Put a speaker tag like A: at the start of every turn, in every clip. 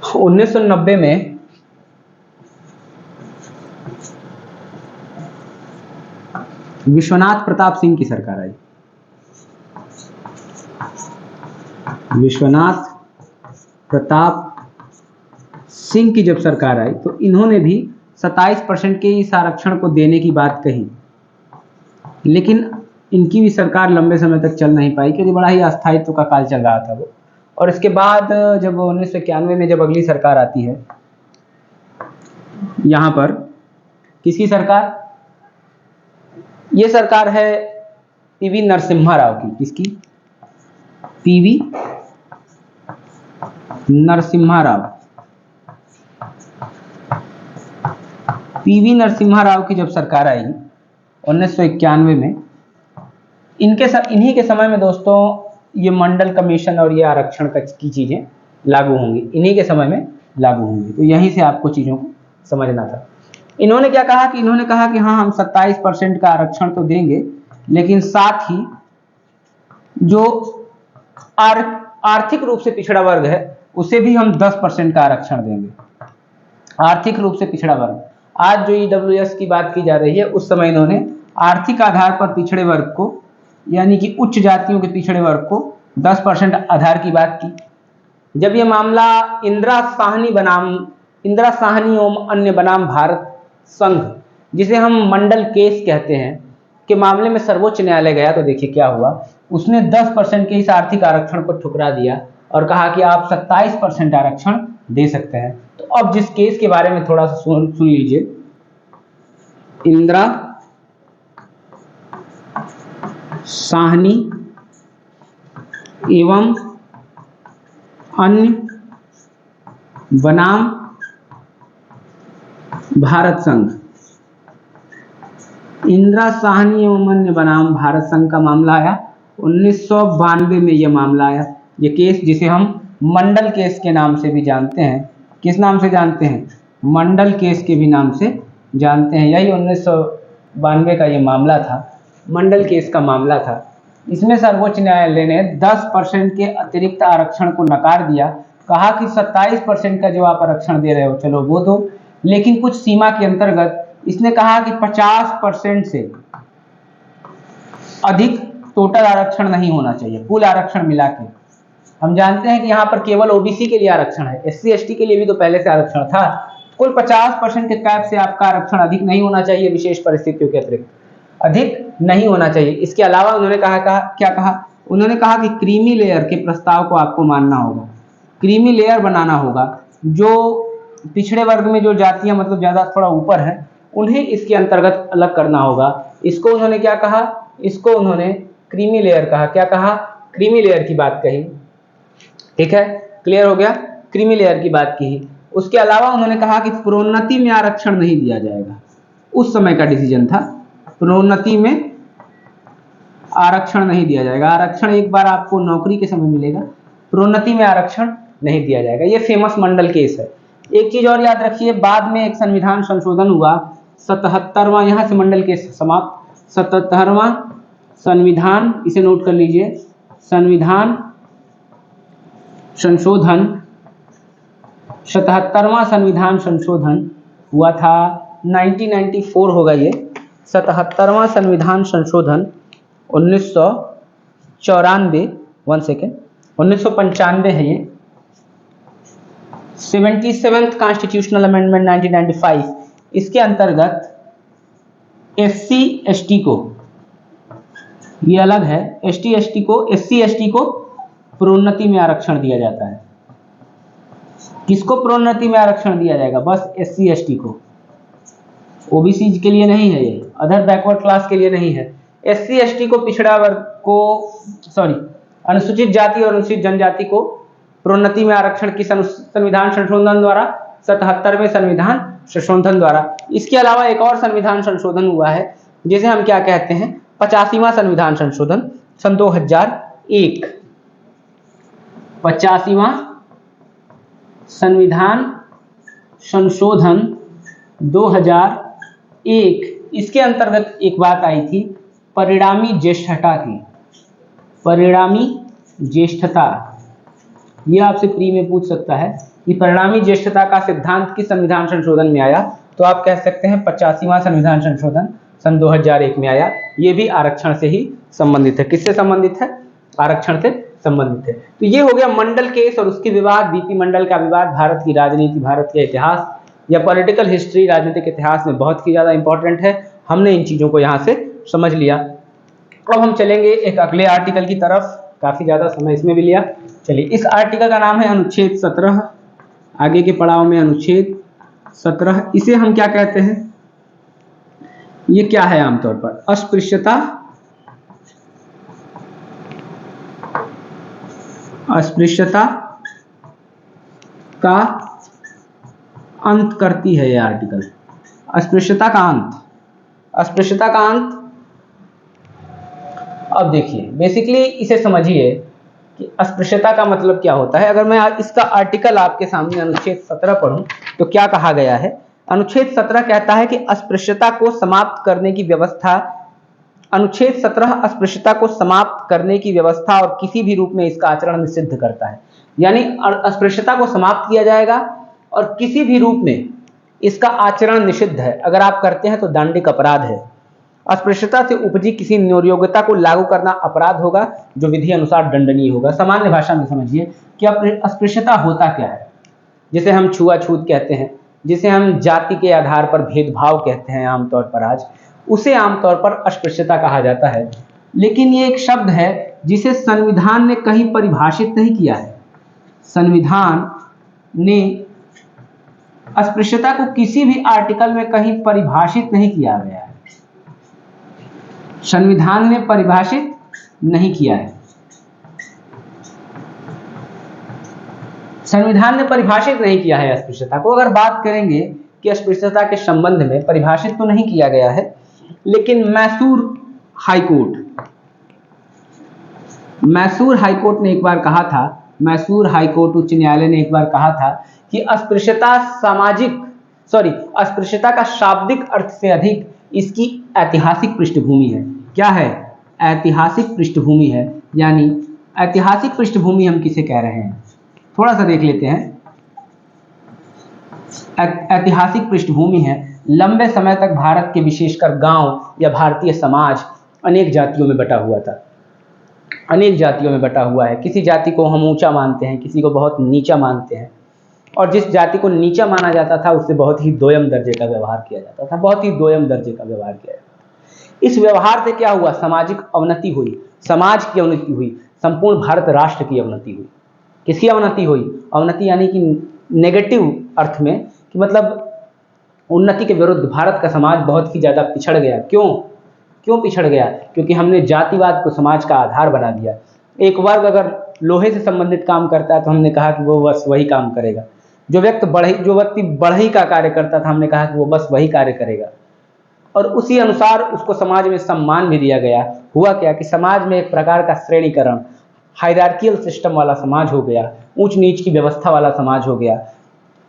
A: 1990 में विश्वनाथ प्रताप सिंह की सरकार आई। विश्वनाथ प्रताप सिंह की जब सरकार आई तो इन्होंने भी 27% के इस आरक्षण को देने की बात कही, लेकिन इनकी भी सरकार लंबे समय तक चल नहीं पाई क्योंकि बड़ा ही अस्थायित्व का काल चल रहा था वो। और इसके बाद जब 1991 में जब अगली सरकार आती है, यहाँ पर किसकी सरकार? ये सरकार है पीवी नरसिम्हा राव की। किसकी? पीवी नरसिम्हा राव। पीवी नरसिम्हा राव की जब सरकार आई 1991 में, इन्हीं के समय में दोस्तों ये मंडल कमीशन और ये आरक्षण की चीजें लागू होंगी, इन्हीं के समय में लागू होंगी। तो यहीं से आपको चीजों को समझना था। इन्होंने क्या कहा कि इन्होंने कहा कि हाँ, हम 27% का आरक्षण तो देंगे, लेकिन साथ ही जो आर्थिक रूप से पिछड़ा वर्ग है उसे भी हम 10% का आरक्षण देंगे। आर्थिक रूप से पिछड़ा वर्ग, आज जो ईडब्ल्यूएस की बात की जा रही है, उस समय इन्होंने आर्थिक आधार पर पिछड़े वर्ग को, यानी कि उच्च जातियों के पिछड़े वर्ग को 10% आधार की बात की। जब यह मामला इंदिरा साहनी एवं अन्य बनाम भारत संघ, जिसे हम मंडल केस कहते हैं, के मामले में सर्वोच्च न्यायालय गया तो देखिए क्या हुआ। उसने 10% के इस आर्थिक आरक्षण को ठुकरा दिया और कहा कि आप 27% आरक्षण दे सकते हैं। तो अब जिस केस के बारे में थोड़ा सा सुन लीजिए, इंदिरा साहनी एवं अन्य बनाम भारत संघ। इंदिरा साहनी एवं अन्य बनाम भारत संघ का मामला आया 1992 में। यह मामला आया, यह केस जिसे हम मंडल केस के नाम से भी जानते हैं। किस नाम से जानते हैं? मंडल केस के भी नाम से जानते हैं। यही 1992 का ये मामला था, मंडल केस का मामला था। इसमें सर्वोच्च न्यायालय ने 10% के अतिरिक्त आरक्षण को नकार दिया, कहा कि 27% का जो आप आरक्षण दे रहे हो चलो वो दो, लेकिन कुछ सीमा के अंतर्गत इसने कहा कि 50% से अधिक टोटल आरक्षण नहीं होना चाहिए, कुल आरक्षण मिला के। हम जानते हैं कि यहाँ पर केवल ओबीसी के लिए आरक्षण है, एससी एसटी के लिए भी तो पहले से आरक्षण था। कुल 50% के कैप से आपका आरक्षण अधिक नहीं होना चाहिए, विशेष परिस्थितियों के अतिरिक्त अधिक नहीं होना चाहिए। इसके अलावा उन्होंने क्या कहा? उन्होंने कहा कि क्रीमी लेयर के प्रस्ताव को आपको मानना होगा, क्रीमी लेयर बनाना होगा। जो पिछड़े वर्ग में जो जातियां मतलब ज्यादा थोड़ा ऊपर है, उन्हें इसके अंतर्गत अलग करना होगा। इसको उन्होंने क्या कहा? इसको उन्होंने क्रीमी लेयर कहा। क्या कहा? क्रीमी लेयर की बात कही। ठीक है, क्लियर हो गया? क्रीमी लेयर की बात की। उसके अलावा उन्होंने कहा कि प्रोन्नति में आरक्षण नहीं दिया जाएगा। उस समय का डिसीजन था, प्रोन्नति में आरक्षण नहीं दिया जाएगा। आरक्षण एक बार आपको नौकरी के समय मिलेगा, प्रोन्नति में आरक्षण नहीं दिया जाएगा। ये फेमस मंडल केस है। एक चीज और याद रखिए, बाद में एक संविधान संशोधन हुआ 77वां, यहां से मंडल केस समाप्त। 77वां संविधान, इसे नोट कर लीजिए, संविधान संशोधन, 77वां संविधान संशोधन हुआ था 1994 होगा ये। 77वां संविधान संशोधन 1994, 1 सेकेंड, 1995 है ये। 77th कॉन्स्टिट्यूशनल अमेंडमेंट 1995, इसके अंतर्गत एससी एसटी को, ये अलग है, एससी एसटी को प्रोन्नति में आरक्षण दिया जाता है। किसको प्रोन्नति में आरक्षण दिया जाएगा? बस एससी एसटी को, ओबीसी के लिए नहीं है, ये अदर बैकवर्ड क्लास के लिए नहीं है। एससी एसटी को, पिछड़ा वर्ग को, अनुसूचित जाति और अनुसूचित जनजाति को प्रोन्नति में आरक्षण की संविधान संशोधन द्वारा, 77वें संविधान संशोधन द्वारा। इसके अलावा एक और संविधान संशोधन हुआ है जिसे हम क्या कहते हैं? 85वां संविधान संशोधन सन 2001। 85वां संविधान संशोधन 2001, इसके अंतर्गत एक बात आई थी परिणामी ज्येष्ठता की। परिणामी ज्येष्ठता, यह आपसे प्री में पूछ सकता है कि परिणामी ज्येष्ठता का सिद्धांत किस संविधान संशोधन में आया, तो आप कह सकते हैं 85वां संविधान संशोधन सन 2001 में आया। ये भी आरक्षण से ही संबंधित है। किससे संबंधित है? आरक्षण से संबंधित है। तो ये हो गया मंडल केस और उसके विवाद, बीपी मंडल का विवाद, भारत की राजनीति, भारत के इतिहास या पॉलिटिकल हिस्ट्री, राजनीतिक इतिहास में बहुत ही ज्यादा इंपॉर्टेंट है। हमने इन चीजों को यहाँ से समझ लिया। अब हम चलेंगे एक अगले आर्टिकल की तरफ, काफी ज्यादा समय इसमें भी लिया। चलिए, इस आर्टिकल का नाम है अनुच्छेद 17। आगे के पड़ाव में अनुच्छेद 17, इसे हम क्या कहते हैं? ये क्या है? आमतौर पर अस्पृश्यता, अस्पृश्यता का अंत करती है ये आर्टिकल। अस्पृश्यता का अंत, अस्पृश्यता का अंत। अब देखिए, बेसिकली इसे समझिए कि अस्पृश्यता का मतलब क्या होता है। अगर मैं इसका आर्टिकल आपके सामने अनुच्छेद 17 पढ़ूं तो क्या कहा गया है? अनुच्छेद 17 कहता है कि अस्पृश्यता को समाप्त करने की व्यवस्था, अनुच्छेद 17 अस्पृश्यता को समाप्त करने की व्यवस्था और किसी भी रूप में इसका आचरण निषिद्ध करता है। यानी अस्पृश्यता को समाप्त किया जाएगा और किसी भी रूप में इसका आचरण निषिद्ध है। अगर आप करते हैं तो दंडिक अपराध है। अस्पृश्यता से उपजी किसी नियोग्यता को लागू करना अपराध होगा जो विधि अनुसार दंडनीय होगा। सामान्य भाषा में समझिए कि अस्पृश्यता होता क्या है, जिसे हम छुआछूत कहते हैं, जिसे हम जाति के आधार पर भेदभाव कहते हैं आमतौर पर आज, उसे आमतौर पर अस्पृश्यता कहा जाता है। लेकिन ये एक शब्द है जिसे संविधान ने कहीं परिभाषित नहीं किया है। संविधान ने अस्पृश्यता को किसी भी आर्टिकल में कहीं परिभाषित नहीं किया गया है। संविधान ने परिभाषित नहीं किया है। संविधान ने परिभाषित नहीं किया है अस्पृश्यता को। अगर बात करेंगे कि अस्पृश्यता के संबंध में परिभाषित तो नहीं किया गया है, लेकिन मैसूर हाईकोर्ट ने एक बार कहा था, मैसूर हाईकोर्ट उच्च न्यायालय ने एक बार कहा था कि अस्पृश्यता का शाब्दिक अर्थ से अधिक इसकी ऐतिहासिक पृष्ठभूमि है। क्या है? ऐतिहासिक पृष्ठभूमि है। यानी ऐतिहासिक पृष्ठभूमि हम किसे कह रहे हैं, थोड़ा सा देख लेते हैं। ऐतिहासिक पृष्ठभूमि है, लंबे समय तक भारत के विशेषकर गांव या भारतीय समाज अनेक जातियों में बटा हुआ था, अनेक जातियों में बटा हुआ है। किसी जाति को हम ऊंचा मानते हैं, किसी को बहुत नीचा मानते हैं, और जिस जाति को नीचा माना जाता था उससे बहुत ही दोयम दर्जे का व्यवहार किया जाता था, बहुत ही दोयम दर्जे का व्यवहार किया जाता था। इस व्यवहार से क्या हुआ? सामाजिक अवनति हुई, समाज की अवनति हुई, संपूर्ण भारत राष्ट्र की अवनति हुई। किसकी अवनति हुई? अवनति यानी कि नेगेटिव अर्थ में, कि मतलब उन्नति के विरुद्ध भारत का समाज बहुत ही ज्यादा पिछड़ गया। क्यों पिछड़ गया? क्योंकि हमने जातिवाद को समाज का आधार बना दिया। एक वर्ग अगर लोहे से संबंधित काम करता है तो हमने कहा कि वो बस वही काम करेगा। जो व्यक्ति बढ़ई का कार्य करता था, हमने कहा कि वो बस वही कार्य करेगा, और उसी अनुसार उसको समाज में सम्मान भी दिया गया। हुआ क्या कि समाज में एक प्रकार का श्रेणीकरण, हायरार्कियल सिस्टम वाला समाज हो गया, ऊंच नीच की व्यवस्था वाला समाज हो गया।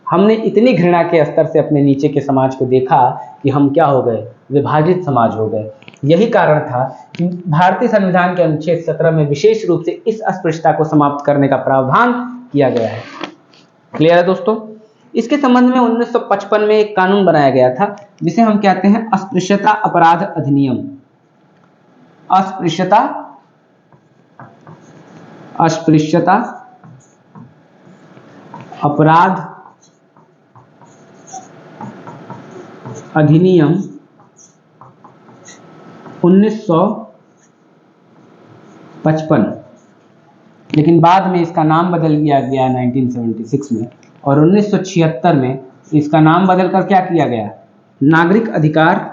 A: हमने इतनी घृणा के स्तर से अपने नीचे के समाज को देखा कि हम क्या हो गए? विभाजित समाज हो गए। यही कारण था कि भारतीय संविधान के अनुच्छेद 17 में विशेष रूप से इस अस्पृश्यता को समाप्त करने का प्रावधान किया गया है। क्लियर है दोस्तों? इसके संबंध में 1955 में एक कानून बनाया गया था जिसे हम कहते हैं अस्पृश्यता अपराध अधिनियम। अस्पृश्यता अपराध अधिनियम 1955, लेकिन बाद में इसका नाम बदल दिया गया 1976 में, और 1976 में इसका नाम बदलकर क्या किया गया? नागरिक अधिकार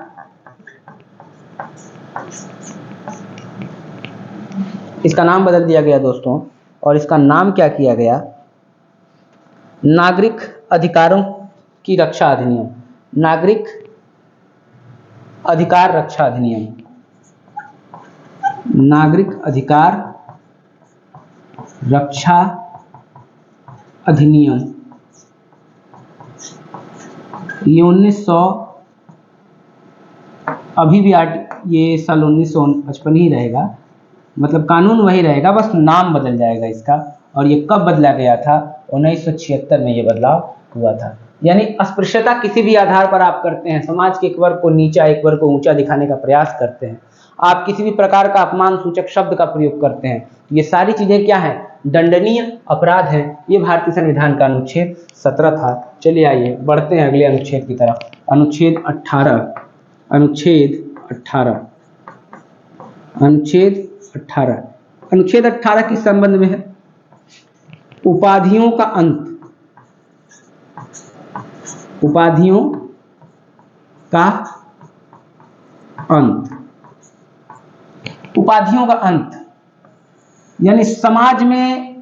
A: इसका नाम बदल दिया गया दोस्तों, और इसका नाम क्या किया गया? नागरिक अधिकारों की रक्षा अधिनियम, नागरिक अधिकार रक्षा अधिनियम, नागरिक अधिकार रक्षा अधिनियम। ये 1900 अभी भी ये साल 1955 ही रहेगा, मतलब कानून वही रहेगा, बस नाम बदल जाएगा इसका। और ये कब बदला गया था? 1976 में ये बदलाव हुआ था। यानी अस्पृश्यता किसी भी आधार पर आप करते हैं, समाज के एक वर्ग को नीचा एक वर्ग को ऊंचा दिखाने का प्रयास करते हैं, आप किसी भी प्रकार का अपमान सूचक शब्द का प्रयोग करते हैं, ये सारी चीजें क्या है, दंडनीय अपराध है। ये भारतीय संविधान का अनुच्छेद 17 था। चलिए आइए बढ़ते हैं अगले अनुच्छेद की तरफ। अनुच्छेद 18 किस संबंध में है? उपाधियों का अंत। उपाधियों का अंत यानी समाज में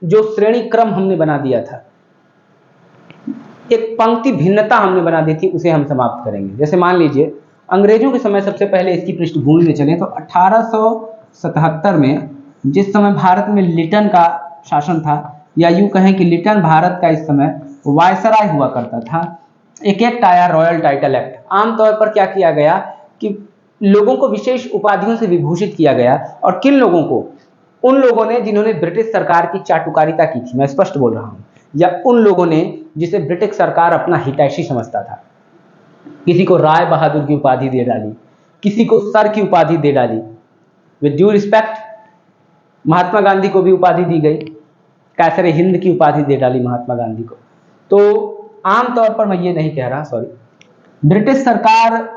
A: जो श्रेणी क्रम हमने बना दिया था, एक पंक्ति भिन्नता हमने बना दी थी, उसे हम समाप्त करेंगे। जैसे मान लीजिए अंग्रेजों के समय, सबसे पहले इसकी पृष्ठभूमि में चले तो 1877 में जिस समय भारत में लिटन का शासन था, या यूं कहें कि लिटन भारत का इस समय वायसराय हुआ करता था, एक एक्ट आया, रॉयल टाइटल एक्ट। आमतौर पर क्या किया गया कि लोगों को विशेष उपाधियों से विभूषित किया गया। और किन लोगों को? उन लोगों ने जिन्होंने ब्रिटिश सरकार की चाटुकारिता की थी, मैं स्पष्ट बोल रहा हूं, या उन लोगों ने जिसे ब्रिटिश सरकार अपना हितैषी समझता था। किसी को राय बहादुर की उपाधि दे डाली, किसी को सर की उपाधि दे डाली। With due respect, Mahatma Gandhi को भी उपाधि दी गई, कैसरे हिंद की उपाधि दे डाली महात्मा गांधी को। तो आमतौर पर मैं ये नहीं कह रहा, सॉरी, ब्रिटिश सरकार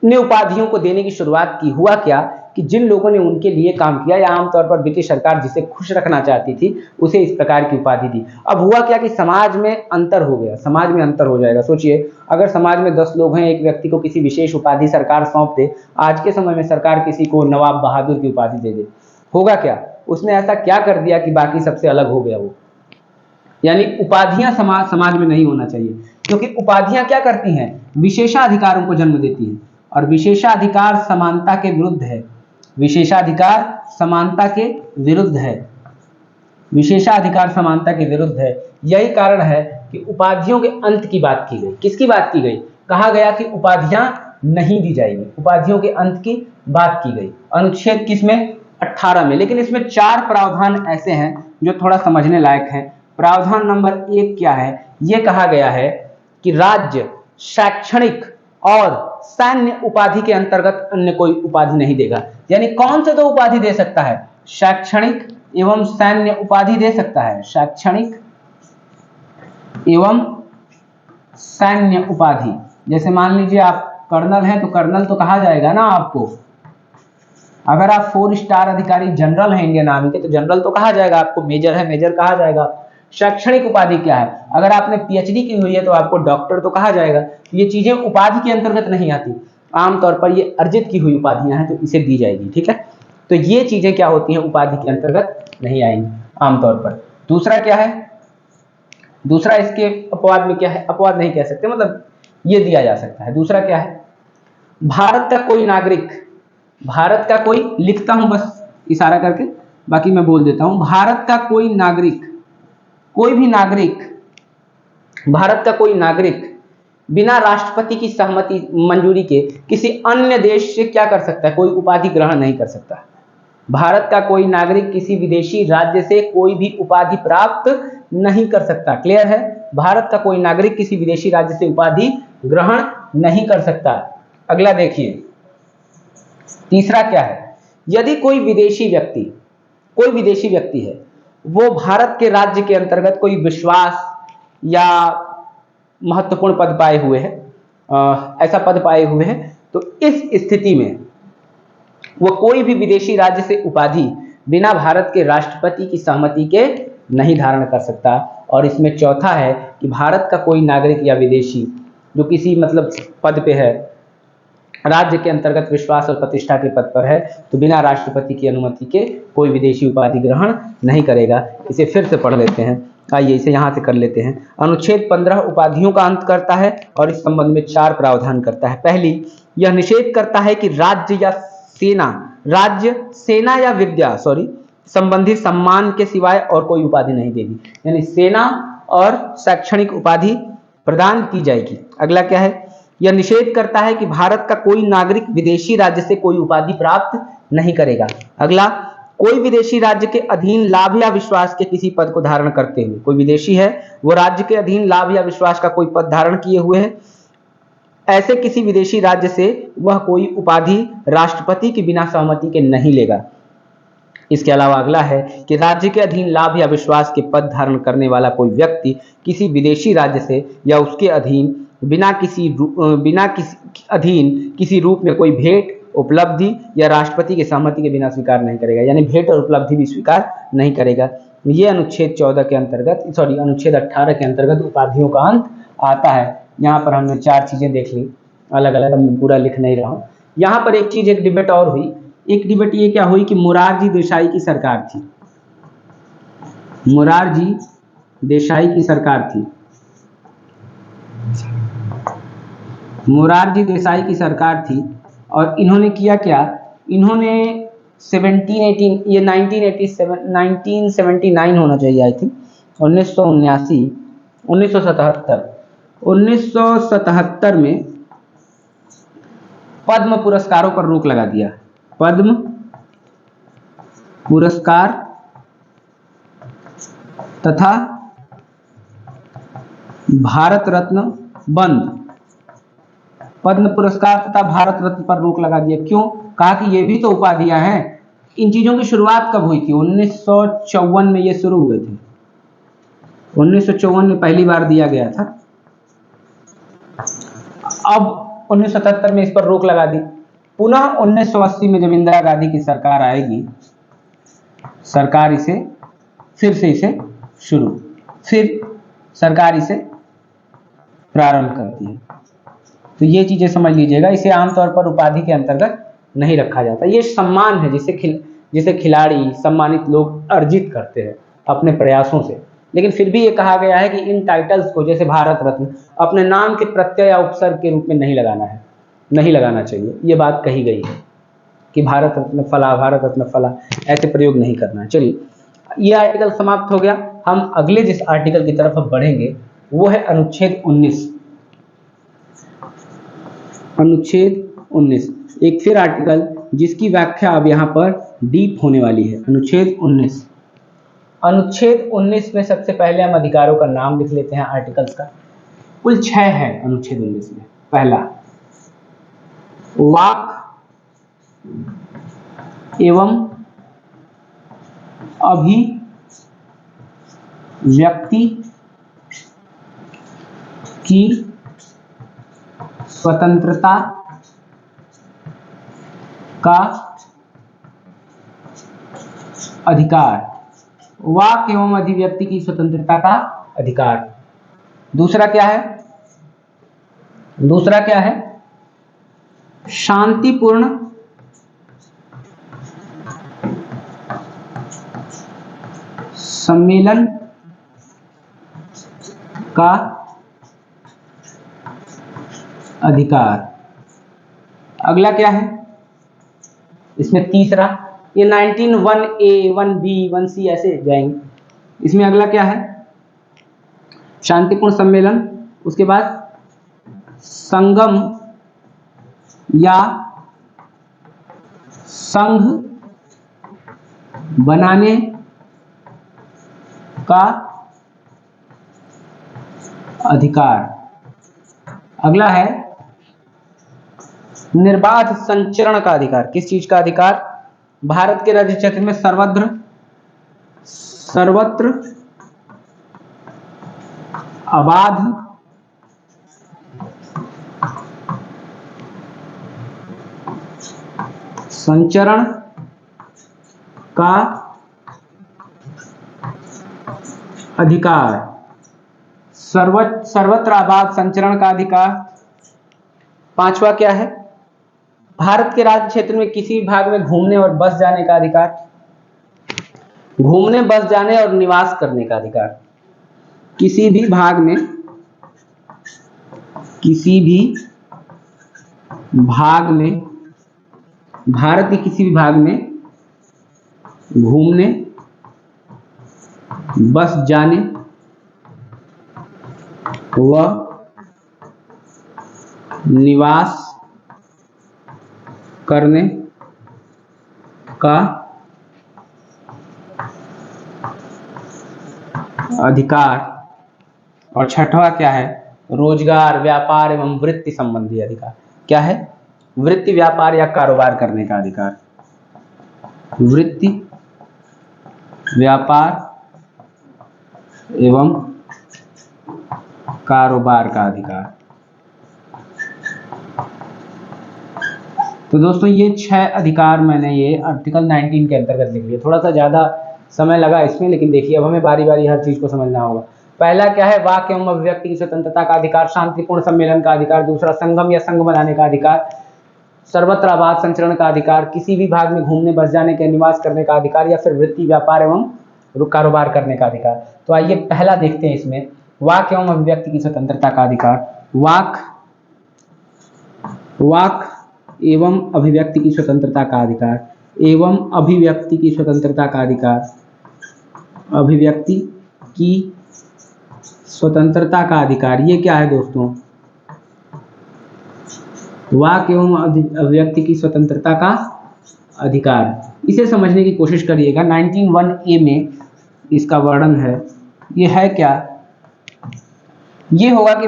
A: ने उपाधियों को देने की शुरुआत की। हुआ क्या कि जिन लोगों ने उनके लिए काम किया, या आमतौर पर ब्रिटिश सरकार जिसे खुश रखना चाहती थी, उसे इस प्रकार की उपाधि दी। अब हुआ क्या कि समाज में अंतर हो गया, समाज में अंतर हो जाएगा। सोचिए, अगर समाज में 10 लोग हैं, एक व्यक्ति को किसी विशेष उपाधि सरकार सौंप दे, आज के समय में सरकार किसी को नवाब बहादुर की उपाधि दे दे, होगा क्या? उसने ऐसा क्या कर दिया कि बाकी सबसे अलग हो गया वो। यानी उपाधियां समाज में नहीं होना चाहिए, क्योंकि उपाधियां क्या करती हैं? विशेषाधिकारों को जन्म देती हैं, और विशेषाधिकार समानता के विरुद्ध है। विशेषाधिकार समानता के विरुद्ध है। विशेषाधिकार समानता के विरुद्ध है। यही कारण है कि उपाधियों के अंत की बात की गई। किसकी बात की गई? कहा गया कि उपाधियां नहीं दी जाएगी, उपाधियों के अंत की बात की गई। अनुच्छेद किसमें? 18 में। लेकिन इसमें 4 प्रावधान ऐसे हैं जो थोड़ा समझने लायक हैं। प्रावधान नंबर 1 क्या है? यह कहा गया है कि राज्य शैक्षणिक और सैन्य उपाधि के अंतर्गत अन्य कोई उपाधि नहीं देगा। यानी कौन से 2 उपाधि दे सकता है? शैक्षणिक एवं सैन्य उपाधि दे सकता है। शैक्षणिक एवं सैन्य उपाधि। जैसे मान लीजिए आप कर्नल हैं, तो कर्नल तो कहा जाएगा ना आपको। अगर आप 4 स्टार अधिकारी जनरल हैं इंडियन आर्मी के, तो जनरल तो कहा जाएगा आपको। मेजर है, मेजर कहा जाएगा। शैक्षणिक उपाधि क्या है? अगर आपने पीएचडी की हुई है तो आपको डॉक्टर तो कहा जाएगा। ये चीजें उपाधि के अंतर्गत नहीं आती। आमतौर पर ये अर्जित की हुई उपाधियां हैं, तो इसे दी जाएगी। ठीक है, तो ये चीजें क्या होती हैं? उपाधि के अंतर्गत नहीं आएंगी आमतौर पर। दूसरा क्या है? दूसरा इसके अपवाद में क्या है? अपवाद नहीं कह सकते, मतलब ये दिया जा सकता है। दूसरा क्या है? भारत का कोई नागरिक, भारत का कोई, लिखता हूं बस इशारा करके, बाकी मैं बोल देता हूं। भारत का कोई नागरिक, कोई भी नागरिक, भारत का कोई नागरिक बिना राष्ट्रपति की सहमति मंजूरी के किसी अन्य देश से क्या कर सकता है? कोई उपाधि ग्रहण नहीं कर सकता। भारत का कोई नागरिक किसी विदेशी राज्य से कोई भी उपाधि प्राप्त नहीं कर सकता। क्लियर है? भारत का कोई नागरिक किसी विदेशी राज्य से उपाधि ग्रहण नहीं कर सकता। अगला देखिए, तीसरा क्या है? यदि कोई विदेशी व्यक्ति है, वो भारत के राज्य के अंतर्गत कोई विश्वास या महत्वपूर्ण पद पाए हुए हैं, ऐसा पद पाए हुए हैं, तो इस स्थिति में वो कोई भी विदेशी राज्य से उपाधि बिना भारत के राष्ट्रपति की सहमति के नहीं धारण कर सकता। और इसमें चौथा है कि भारत का कोई नागरिक या विदेशी जो किसी मतलब पद पे है, राज्य के अंतर्गत विश्वास और प्रतिष्ठा के पद पर है, तो बिना राष्ट्रपति की अनुमति के कोई विदेशी उपाधि ग्रहण नहीं करेगा। इसे फिर से पढ़ लेते हैं, आइए इसे यहाँ से कर लेते हैं। अनुच्छेद 15 उपाधियों का अंत करता है और इस संबंध में 4 प्रावधान करता है। पहली, यह निषेध करता है कि राज्य सेना या विद्या संबंधी सम्मान के सिवाय और कोई उपाधि नहीं देगी। यानी सेना और शैक्षणिक उपाधि प्रदान की जाएगी। अगला क्या है? यह निषेध करता है कि भारत का कोई नागरिक विदेशी राज्य से कोई उपाधि प्राप्त नहीं करेगा। अगला, कोई विदेशी राज्य के अधीन लाभ या विश्वास के किसी पद को धारण करते हुए, कोई विदेशी है वो राज्य के अधीन लाभ या विश्वास का कोई पद धारण किए हुए है, ऐसे किसी विदेशी राज्य से वह कोई उपाधि राष्ट्रपति के बिना सहमति के नहीं लेगा। इसके अलावा अगला है कि राज्य के अधीन लाभ या विश्वास के पद धारण करने वाला कोई व्यक्ति किसी विदेशी राज्य से या उसके अधीन बिना किसी रूप में कोई भेंट, उपलब्धि या राष्ट्रपति की सहमति के बिना स्वीकार नहीं करेगा। यानी भेंट और उपलब्धि भी स्वीकार नहीं करेगा। ये अनुच्छेद 14 के अंतर्गत, अनुच्छेद 18 के अंतर्गत उपाधियों का अंत आता है। यहाँ पर हमने 4 चीजें देख ली अलग अलग, मैं पूरा लिख नहीं रहा हूँ। यहाँ पर एक चीज, एक डिबेट और हुई। एक डिबेट ये क्या हुई कि मोरारजी देसाई की सरकार थी, मोरारजी देसाई की सरकार थी, मोरारजी देसाई की सरकार थी और इन्होंने किया क्या, इन्होंने 1979 होना चाहिए आई थिंक, 1977 में पद्म पुरस्कारों पर रोक लगा दिया। पद्म पुरस्कार तथा भारत रत्न बंद, पद्म पुरस्कार तथा भारत रत्न पर रोक लगा दिया। क्यों? कहा कि ये भी तो उपाधियां हैं। इन चीजों की शुरुआत कब हुई थी? 1954 में ये शुरू हुए थे। 1954 में पहली बार दिया गया था। अब 1977 में इस पर रोक लगा दी। पुनः 1980 में जब इंदिरा गांधी की सरकार आएगी, सरकार इसे फिर सरकार इसे प्रारंभ करती है। तो ये चीजें समझ लीजिएगा। इसे आमतौर पर उपाधि के अंतर्गत नहीं रखा जाता। ये सम्मान है जिसे खिलाड़ी, सम्मानित लोग अर्जित करते हैं अपने प्रयासों से। लेकिन फिर भी ये कहा गया है कि इन टाइटल्स को, जैसे भारत रत्न, अपने नाम के प्रत्यय या उपसर्ग के रूप में नहीं लगाना चाहिए। ये बात कही गई है कि भारत रत्न फला, ऐसे प्रयोग नहीं करना। चलिए, ये आर्टिकल समाप्त हो गया। हम अगले जिस आर्टिकल की तरफ अब बढ़ेंगे वो है अनुच्छेद 19। अनुच्छेद 19 एक फिर आर्टिकल जिसकी व्याख्या अब यहाँ पर डीप होने वाली है। अनुच्छेद 19 में सबसे पहले हम अधिकारों का नाम लिख लेते हैं आर्टिकल्स का। कुल 6 है अनुच्छेद 19 में। पहला, वाक एवं अभिव्यक्ति की स्वतंत्रता का अधिकार। वाक एवं अभिव्यक्ति की स्वतंत्रता का अधिकार। दूसरा क्या है? शांतिपूर्ण सम्मेलन का अधिकार। अगला क्या है इसमें? तीसरा, ये 19 1A 1B 1C ऐसे जाएंगे। इसमें अगला क्या है? शांतिपूर्ण सम्मेलन। उसके बाद संगम या संघ बनाने का अधिकार। अगला है निर्बाध संचरण का अधिकार। किस चीज का अधिकार? भारत के राज्य क्षेत्र में सर्वत्र अबाध संचरण का अधिकार। सर्वत्र आबाद संचरण का अधिकार। पांचवा क्या है? भारत के राज्य क्षेत्र में किसी भी भाग में घूमने और बस जाने का अधिकार। घूमने, बस जाने और निवास करने का अधिकार। किसी भी भाग में भारत के किसी भी भाग में घूमने, बस जाने व निवास करने का अधिकार, और छठवां क्या है, रोजगार, व्यापार एवं वृत्ति संबंधी अधिकार। क्या है, वृत्ति, व्यापार या कारोबार करने का अधिकार, वृत्ति, व्यापार एवं कारोबार का अधिकार। तो दोस्तों ये 6 अधिकार मैंने ये आर्टिकल 19 के अंतर्गत लिख लिया। थोड़ा सा ज़्यादा समय लगा इसमें, लेकिन देखिए अब हमें बारी बारी हर चीज़ को समझना होगा। पहला क्या है, वाक एवं अभिव्यक्ति की स्वतंत्रता का अधिकार, शांतिपूर्ण सम्मेलन का अधिकार। दूसरा, संगम या संघ बनाने का अधिकार, सर्वत्र आबाद संचरण का अधिकार, किसी भी भाग में घूमने बस जाने के निवास करने का अधिकार, या फिर वृत्ति, व्यापार एवं कारोबार करने का अधिकार। तो आइए पहला देखते हैं इसमें, वाक एवं अभिव्यक्ति की स्वतंत्रता का अधिकार। वाक एवं अभिव्यक्ति की स्वतंत्रता का अधिकार, एवं अभिव्यक्ति की स्वतंत्रता का अधिकार, अभिव्यक्ति की स्वतंत्रता का अधिकार। ये क्या है दोस्तों, वाक एवं अभिव्यक्ति की स्वतंत्रता का अधिकार। इसे समझने की कोशिश करिएगा। 19(1)A में इसका वर्णन है। ये है क्या, ये होगा कि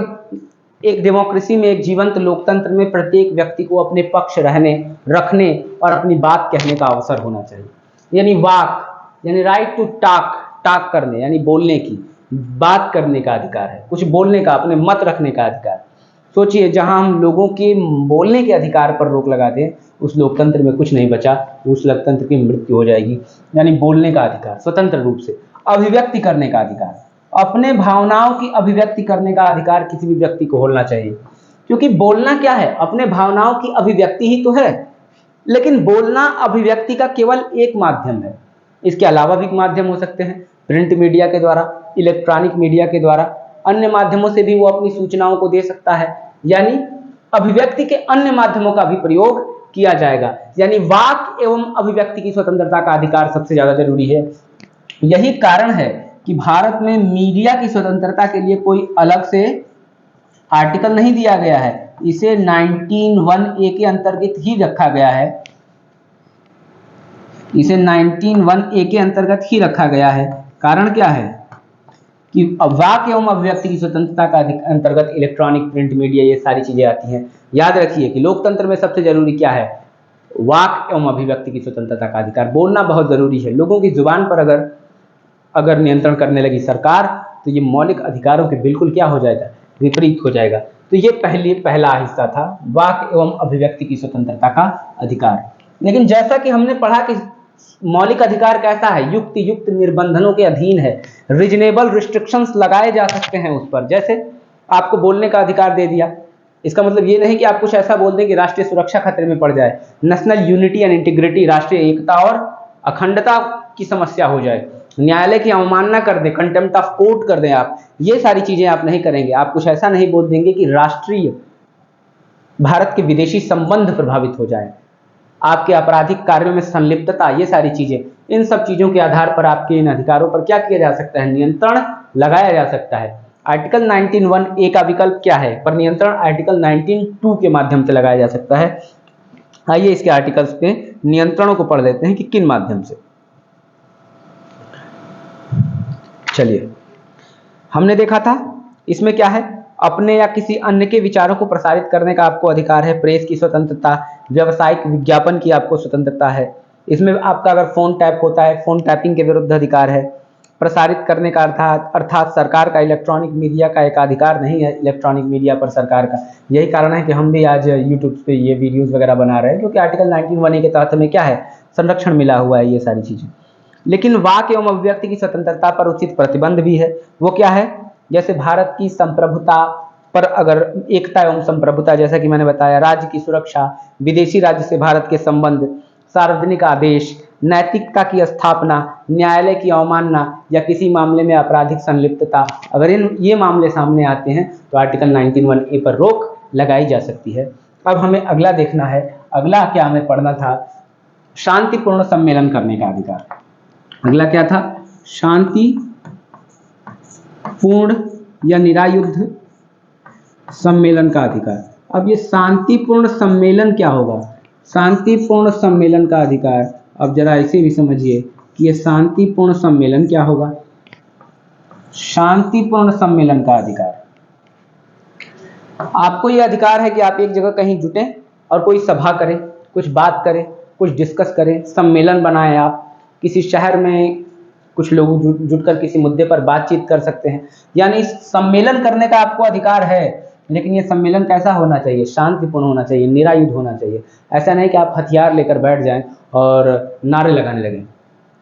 A: एक डेमोक्रेसी में, एक जीवंत लोकतंत्र में प्रत्येक व्यक्ति को अपने पक्ष रखने और अपनी बात कहने का अवसर होना चाहिए। यानी वाक यानी राइट टू टॉक करने, यानी बोलने की, बात करने का अधिकार है, कुछ बोलने का, अपने मत रखने का अधिकार। सोचिए, जहां हम लोगों के बोलने के अधिकार पर रोक लगा दें, उस लोकतंत्र में कुछ नहीं बचा, उस लोकतंत्र की मृत्यु हो जाएगी। यानी बोलने का अधिकार स्वतंत्र रूप से। अभिव्यक्ति करने का अधिकार, अपने भावनाओं की अभिव्यक्ति करने का अधिकार किसी भी व्यक्ति को होना चाहिए। क्योंकि बोलना क्या है, अपने भावनाओं की अभिव्यक्ति ही तो है। लेकिन बोलना अभिव्यक्ति का केवल एक माध्यम है। इसके अलावा भी माध्यम हो सकते हैं, प्रिंट मीडिया के द्वारा, इलेक्ट्रॉनिक मीडिया के द्वारा, अन्य माध्यमों से भी वो अपनी सूचनाओं को दे सकता है। यानी अभिव्यक्ति के अन्य माध्यमों का भी प्रयोग किया जाएगा। यानी वाक एवं अभिव्यक्ति की स्वतंत्रता का अधिकार सबसे ज्यादा जरूरी है। यही कारण है कि भारत में मीडिया की स्वतंत्रता के लिए कोई अलग से आर्टिकल नहीं दिया गया है। इसे 19(1)A के अंतर्गत ही रखा गया है। इसे 19(1)A के अंतर्गत ही रखा गया है। कारण क्या है कि वाक एवं अभिव्यक्ति की स्वतंत्रता का अंतर्गत इलेक्ट्रॉनिक, प्रिंट मीडिया, ये सारी चीजें आती हैं। याद रखिए कि लोकतंत्र में सबसे जरूरी क्या है, वाक एवं अभिव्यक्ति की स्वतंत्रता का अधिकार। बोलना बहुत जरूरी है। लोगों की जुबान पर अगर नियंत्रण करने लगी सरकार, तो ये मौलिक अधिकारों के बिल्कुल क्या हो जाएगा, विपरीत हो जाएगा। तो ये पहला हिस्सा था, वाक एवं अभिव्यक्ति की स्वतंत्रता का अधिकार। लेकिन जैसा कि हमने पढ़ा कि मौलिक अधिकार कैसा है, युक्त निर्बंधनों के अधीन है, रीजनेबल रिस्ट्रिक्शंस लगाए जा सकते हैं उस पर। जैसे आपको बोलने का अधिकार दे दिया, इसका मतलब ये नहीं कि आप कुछ ऐसा बोल दें कि राष्ट्रीय सुरक्षा खतरे में पड़ जाए, नेशनल यूनिटी एंड इंटीग्रिटी, राष्ट्रीय एकता और अखंडता की समस्या हो जाए, न्यायालय की अवमानना कर दें, कंटेम्प्ट ऑफ कोर्ट कर दें। आप ये सारी चीजें आप नहीं करेंगे। आप कुछ ऐसा नहीं बोल देंगे कि राष्ट्रीय, भारत के विदेशी संबंध प्रभावित हो जाए, आपके आपराधिक कार्यों में संलिप्तता, ये सारी चीजें, इन सब चीजों के आधार पर आपके इन अधिकारों पर क्या किया जा सकता है, नियंत्रण लगाया जा सकता है। आर्टिकल 19(1)A का विकल्प क्या है, पर नियंत्रण आर्टिकल 19(2) के माध्यम से लगाया जा सकता है। आइए इसके आर्टिकल्स पे नियंत्रणों को पढ़ लेते हैं कि किन माध्यम से। चलिए, हमने देखा था इसमें क्या है, अपने या किसी अन्य के विचारों को प्रसारित करने का आपको अधिकार है। प्रेस की स्वतंत्रता, व्यावसायिक विज्ञापन की आपको स्वतंत्रता है। इसमें आपका अगर फोन टैप होता है, फोन टैपिंग के विरुद्ध अधिकार है। प्रसारित करने का अर्थात सरकार का इलेक्ट्रॉनिक मीडिया का एक अधिकार नहीं है, इलेक्ट्रॉनिक मीडिया पर सरकार का। यही कारण है कि हम भी आज यूट्यूब पे ये वीडियोस वगैरह बना रहे हैं, क्योंकि आर्टिकल 19(1)A के तहत हमें क्या है, संरक्षण मिला हुआ है ये सारी चीजें। लेकिन वाक एवं अभिव्यक्ति की स्वतंत्रता पर उचित प्रतिबंध भी है। वो क्या है, जैसे भारत की संप्रभुता पर अगर एकता एवं संप्रभुता, जैसा कि मैंने बताया, राज्य की सुरक्षा, विदेशी राज्य से भारत के संबंध, सार्वजनिक आदेश, नैतिकता की स्थापना, न्यायालय की अवमानना या किसी मामले में आपराधिक संलिप्तता, अगर ये मामले सामने आते हैं तो आर्टिकल 19(1)A पर रोक लगाई जा सकती है। अब हमें अगला देखना है। अगला क्या हमें पढ़ना था, शांतिपूर्ण सम्मेलन करने का अधिकार। अगला क्या था, शांतिपूर्ण या निरायुद्ध सम्मेलन का अधिकार। अब ये शांतिपूर्ण सम्मेलन क्या होगा, शांतिपूर्ण सम्मेलन का अधिकार। अब जरा इसे भी समझिए कि ये शांतिपूर्ण सम्मेलन क्या होगा। शांतिपूर्ण सम्मेलन का अधिकार। आपको यह अधिकार है कि आप एक जगह कहीं जुटें और कोई सभा करें, कुछ बात करें, कुछ डिस्कस करें, सम्मेलन बनाएं। आप किसी शहर में कुछ लोग जुटकर किसी मुद्दे पर बातचीत कर सकते हैं, यानी सम्मेलन करने का आपको अधिकार है। लेकिन ये सम्मेलन कैसा होना चाहिए? शांतिपूर्ण होना चाहिए, निरायुध होना चाहिए। ऐसा नहीं कि आप हथियार लेकर बैठ जाएं और नारे लगाने लगें।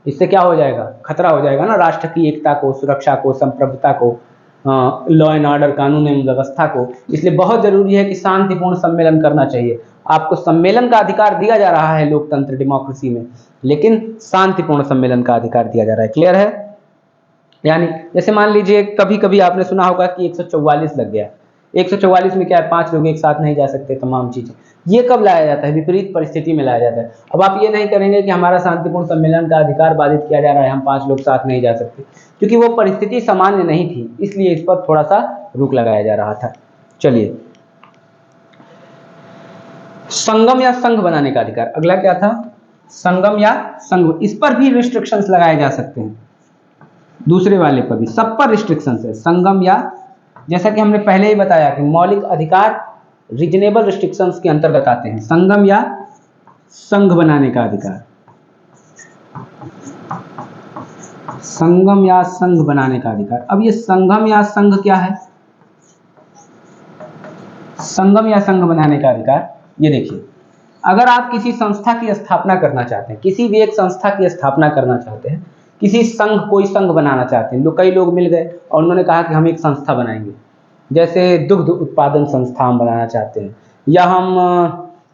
A: इससे क्या हो जाएगा? खतरा हो जाएगा ना राष्ट्र की एकता को, सुरक्षा को, संप्रभुता को, लॉ एंड ऑर्डर, कानून एवं व्यवस्था को। इसलिए बहुत जरूरी है कि शांतिपूर्ण सम्मेलन करना चाहिए। आपको सम्मेलन का अधिकार दिया जा रहा है लोकतंत्र डेमोक्रेसी में, लेकिन शांतिपूर्ण सम्मेलन का अधिकार दिया जा रहा है। क्लियर है? यानी जैसे मान लीजिए कभी कभी आपने सुना होगा कि 144 लग गया। 144 में क्या है? 5 लोग एक साथ नहीं जा सकते, तमाम चीजें। ये कब लाया जाता है? विपरीत परिस्थिति में लाया जाता है। अब आप ये नहीं करेंगे कि हमारा शांतिपूर्ण सम्मेलन का अधिकार बाधित किया जा रहा है, हम 5 लोग साथ नहीं जा सकते, क्योंकि वो परिस्थिति सामान्य नहीं थी, इसलिए इस पर थोड़ा सा रोक लगाया जा रहा था। चलिए, संगम या संघ बनाने का अधिकार। अगला क्या था? संगम या संघ। इस पर भी रिस्ट्रिक्शंस लगाए जा सकते हैं, दूसरे वाले पर भी, सब पर रिस्ट्रिक्शंस है। संगम या, जैसा कि हमने पहले ही बताया कि मौलिक अधिकार रीजनेबल रिस्ट्रिक्शंस के अंतर्गत आते हैं। संगम या संघ बनाने का अधिकार, संगम या संघ बनाने का अधिकार। अब ये संगम या संघ क्या है? संगम या संघ बनाने का अधिकार, ये देखिए, अगर आप किसी संस्था की स्थापना करना चाहते हैं, किसी भी एक संस्था की स्थापना करना चाहते हैं, किसी संघ, कोई संघ बनाना चाहते हैं, कई लोग मिल गए और उन्होंने कहा कि हम एक संस्था बनाएंगे, जैसे दुग्ध उत्पादन संस्था हम बनाना चाहते हैं, या हम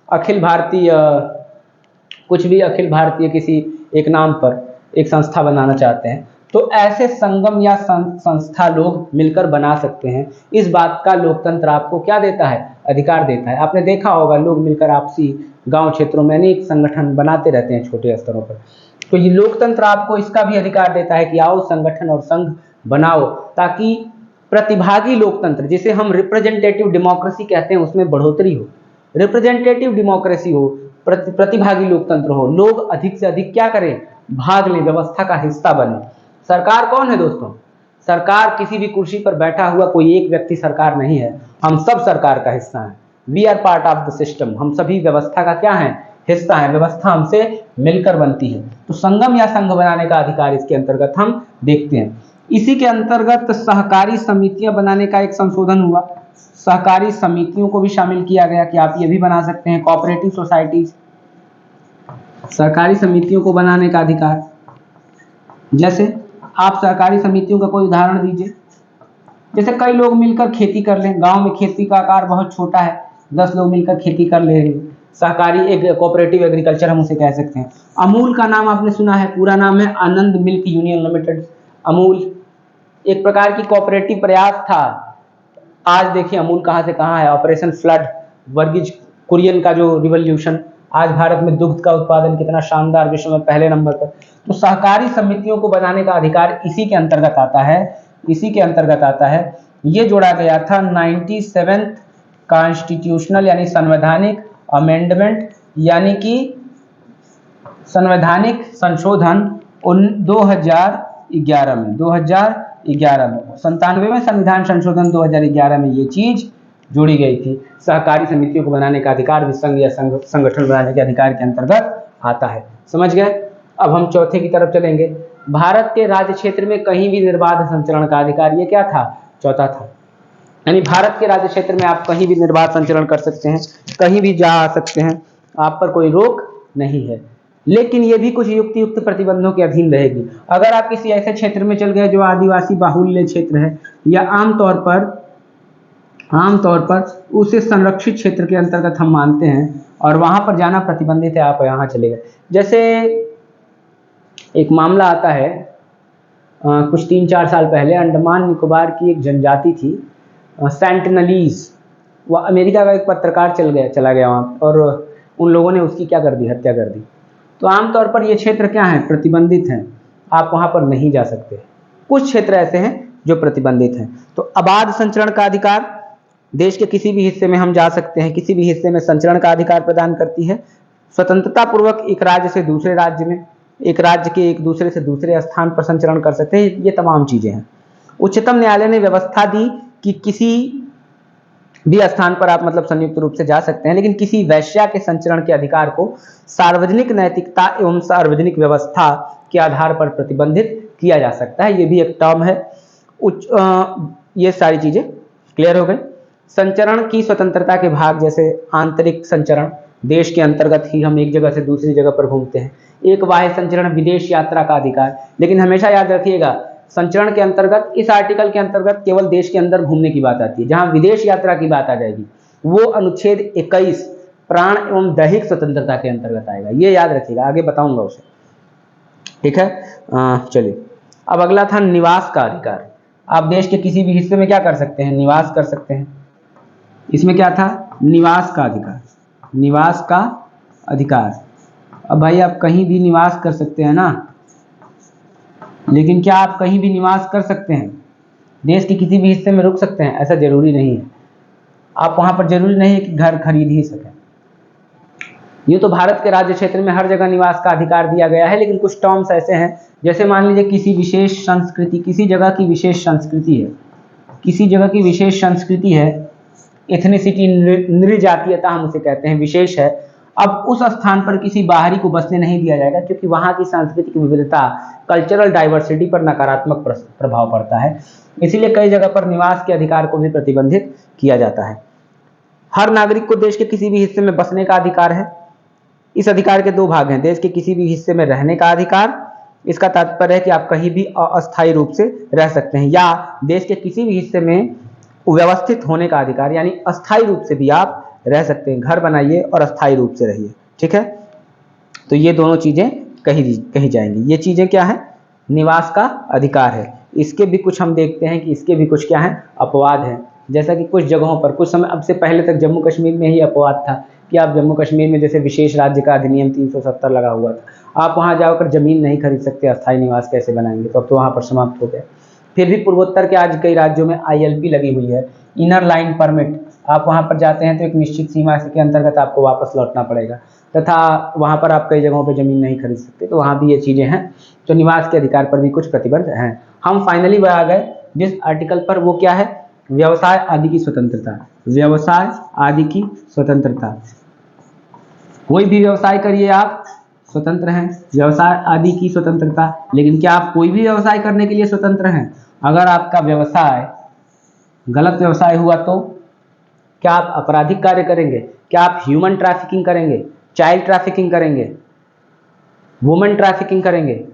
A: अखिल भारतीय, कुछ भी अखिल भारतीय किसी एक नाम पर एक संस्था बनाना चाहते हैं, तो ऐसे संगम या संस्था लोग मिलकर बना सकते हैं। इस बात का लोकतंत्र आपको क्या देता है? अधिकार देता है। आपने देखा होगा लोग मिलकर आपसी गांव क्षेत्रों में अनेक संगठन बनाते रहते हैं छोटे स्तरों पर। तो ये लोकतंत्र आपको इसका भी अधिकार देता है कि आओ संगठन और संघ बनाओ, ताकि प्रतिभागी लोकतंत्र, जिसे हम रिप्रेजेंटेटिव डेमोक्रेसी कहते हैं, उसमें बढ़ोतरी हो। रिप्रेजेंटेटिव डेमोक्रेसी हो, प्रतिभागी लोकतंत्र हो, लोग अधिक से अधिक क्या करें? भाग लें, व्यवस्था का हिस्सा बने। सरकार कौन है दोस्तों? सरकार किसी भी कुर्सी पर बैठा हुआ कोई एक व्यक्ति सरकार नहीं है, हम सब सरकार का हिस्सा हैं। We are part of the system. हम सभी व्यवस्था का क्या है? हिस्सा है। व्यवस्था हमसे मिलकर बनती है। तो संगम या संघ बनाने का अधिकार इसके अंतर्गत हम देखते हैं। इसी के अंतर्गत सहकारी समितियां बनाने का एक संशोधन हुआ। सहकारी समितियों को भी शामिल किया गया कि आप ये भी बना सकते हैं, कोऑपरेटिव सोसाइटीज। सहकारी समितियों को बनाने का अधिकार, जैसे आप सहकारी समितियों का कोई उदाहरण दीजिए। जैसे कई लोग मिलकर खेती कर लें, गांव में खेती का आकार बहुत छोटा है, 10 लोग मिलकर खेती कर लेंगे, सहकारी एक कोऑपरेटिव एग्रीकल्चर हम उसे कह सकते हैं। अमूल का नाम आपने सुना है, पूरा नाम है आनंद मिल्क यूनियन लिमिटेड। अमूल एक प्रकार की कोऑपरेटिव प्रयास था। आज देखिए अमूल कहां से कहां है। ऑपरेशन फ्लड, वर्गीज कुरियन का जो रिवॉल्यूशन, आज भारत में दुग्ध का उत्पादन कितना शानदार, विश्व में पहले नंबर पर। तो सहकारी समितियों को बनाने का अधिकार इसी के अंतर्गत आता है, इसी के अंतर्गत आता है। ये जोड़ा गया था 97th कॉन्स्टिट्यूशनल यानी संवैधानिक अमेंडमेंट, यानी कि संवैधानिक संशोधन 2011 में, 2011 में 97वें संविधान संशोधन 2011 में ये चीज जोड़ी गई थी। सहकारी समितियों को बनाने का अधिकार भी संघ या संगठन बनाने के अधिकार के अंतर्गत आता है। समझ गए? अब हम चौथे की तरफ चलेंगे। भारत के राज्य क्षेत्र में कहीं भी निर्बाध संचरण का अधिकार, ये क्या था? चौथा था। यानी भारत के राज्य क्षेत्र में आप कहीं भी निर्बाध संचरण कर सकते हैं, कहीं भी जा आ सकते हैं, आप पर कोई रोक नहीं है। लेकिन ये भी कुछ युक्त प्रतिबंधों के अधीन रहेगी। अगर आप किसी ऐसे क्षेत्र में चल गए जो आदिवासी बाहुल्य क्षेत्र है, या आमतौर पर उसे संरक्षित क्षेत्र के अंतर्गत हम मानते हैं और वहां पर जाना प्रतिबंधित है, आप यहाँ चले गए। जैसे एक मामला आता है, कुछ 3-4 साल पहले अंडमान निकोबार की एक जनजाति थी, सेंटिनलीज। वह अमेरिका का एक पत्रकार चला गया वहाँ, और उन लोगों ने उसकी क्या कर दी? हत्या कर दी। तो आमतौर पर ये क्षेत्र क्या है? प्रतिबंधित हैं, आप वहाँ पर नहीं जा सकते। कुछ क्षेत्र ऐसे हैं जो प्रतिबंधित हैं। तो अबाध संचरण का अधिकार, देश के किसी भी हिस्से में हम जा सकते हैं, किसी भी हिस्से में संचरण का अधिकार प्रदान करती है। स्वतंत्रता पूर्वक एक राज्य से दूसरे राज्य में, एक राज्य के एक दूसरे से दूसरे स्थान पर संचरण कर सकते हैं, ये तमाम चीजें हैं। उच्चतम न्यायालय ने व्यवस्था दी कि किसी भी स्थान पर आप मतलब संयुक्त रूप से जा सकते हैं, लेकिन किसी वैश्या के संचरण के अधिकार को सार्वजनिक नैतिकता एवं सार्वजनिक व्यवस्था के आधार पर प्रतिबंधित किया जा सकता है। ये भी एक टर्म है। ये सारी चीजें क्लियर हो गई। संचरण की स्वतंत्रता के भाग जैसे आंतरिक संचरण, देश के अंतर्गत ही हम एक जगह से दूसरी जगह पर घूमते हैं। एक बाह्य संचरण, विदेश यात्रा का अधिकार। लेकिन हमेशा याद रखिएगा, संचरण के अंतर्गत, इस आर्टिकल के अंतर्गत केवल देश के अंदर घूमने की बात आती है। जहां विदेश यात्रा की बात आ जाएगी वो अनुच्छेद 21 प्राण एवं दैहिक स्वतंत्रता के अंतर्गत आएगा। ये याद रखिएगा, आगे बताऊंगा उसे। ठीक है, चलिए अब अगला था निवास का अधिकार। आप देश के किसी भी हिस्से में क्या कर सकते हैं? निवास कर सकते हैं। इसमें क्या था? निवास का अधिकार। निवास का अधिकार। अब भाई आप कहीं भी निवास कर सकते हैं ना, लेकिन क्या आप कहीं भी निवास कर सकते हैं? देश के किसी भी हिस्से में रुक सकते हैं? ऐसा जरूरी नहीं है। आप वहां पर जरूरी नहीं है कि घर खरीद ही सकें। ये तो भारत के राज्य क्षेत्र में हर जगह निवास का अधिकार दिया गया है, लेकिन कुछ टर्म्स ऐसे हैं, जैसे मान लीजिए किसी विशेष संस्कृति, किसी जगह की विशेष संस्कृति है, किसी जगह की विशेष संस्कृति है, एथनिसिटी, नृजातीयता हम उसे कहते हैं, विशेष है। अब उस स्थान पर किसी बाहरी को बसने नहीं दिया जाएगा, क्योंकि वहां की सांस्कृतिक विविधता, कल्चरल डाइवर्सिटी पर नकारात्मक प्रभाव पड़ता है। इसीलिए कई जगह पर निवास के अधिकार को भी प्रतिबंधित किया जाता है। हर नागरिक को देश के किसी भी हिस्से में बसने का अधिकार है। इस अधिकार के दो भाग हैं, देश के किसी भी हिस्से में रहने का अधिकार, इसका तात्पर्य है कि आप कहीं भी अस्थायी रूप से रह सकते हैं, या देश के किसी भी हिस्से में व्यवस्थित होने का अधिकार, यानी अस्थायी रूप से भी आप रह सकते हैं। घर बनाइए और अस्थायी रूप से रहिए। ठीक है, तो ये दोनों चीजें कही जाएंगी। ये चीजें क्या है? निवास का अधिकार है। इसके भी कुछ हम देखते हैं कि इसके भी कुछ क्या है? अपवाद है। जैसा कि कुछ जगहों पर, कुछ समय अब से पहले तक जम्मू कश्मीर में ही अपवाद था कि आप जम्मू कश्मीर में जैसे विशेष राज्य का अधिनियम 370 लगा हुआ था, आप वहां जाकर जमीन नहीं खरीद सकते, अस्थायी निवास कैसे बनाएंगे? तो अब तो वहां पर समाप्त हो गया। फिर भी पूर्वोत्तर के आज कई राज्यों में ILP लगी हुई है, इनर लाइन परमिट। आप वहां पर जाते हैं तो एक निश्चित सीमा के अंतर्गत आपको वापस लौटना पड़ेगा, तथा वहां पर आप कई जगहों पर जमीन नहीं खरीद सकते। तो वहां भी ये चीजें हैं, तो निवास के अधिकार पर भी कुछ प्रतिबंध हैं। हम फाइनली आ गए जिस आर्टिकल पर, वो क्या है? व्यवसाय आदि की स्वतंत्रता। व्यवसाय आदि की स्वतंत्रता। कोई भी व्यवसाय करिए, आप स्वतंत्र हैं। व्यवसाय आदि की स्वतंत्रता। लेकिन क्या आप कोई भी व्यवसाय करने के लिए स्वतंत्र हैं? अगर आपका व्यवसाय गलत व्यवसाय हुआ तो क्या आप आपराधिक कार्य करेंगे? क्या आप ह्यूमन ट्रैफिकिंग करेंगे, चाइल्ड ट्रैफिकिंग करेंगे, वुमेन ट्रैफिकिंग करेंगे?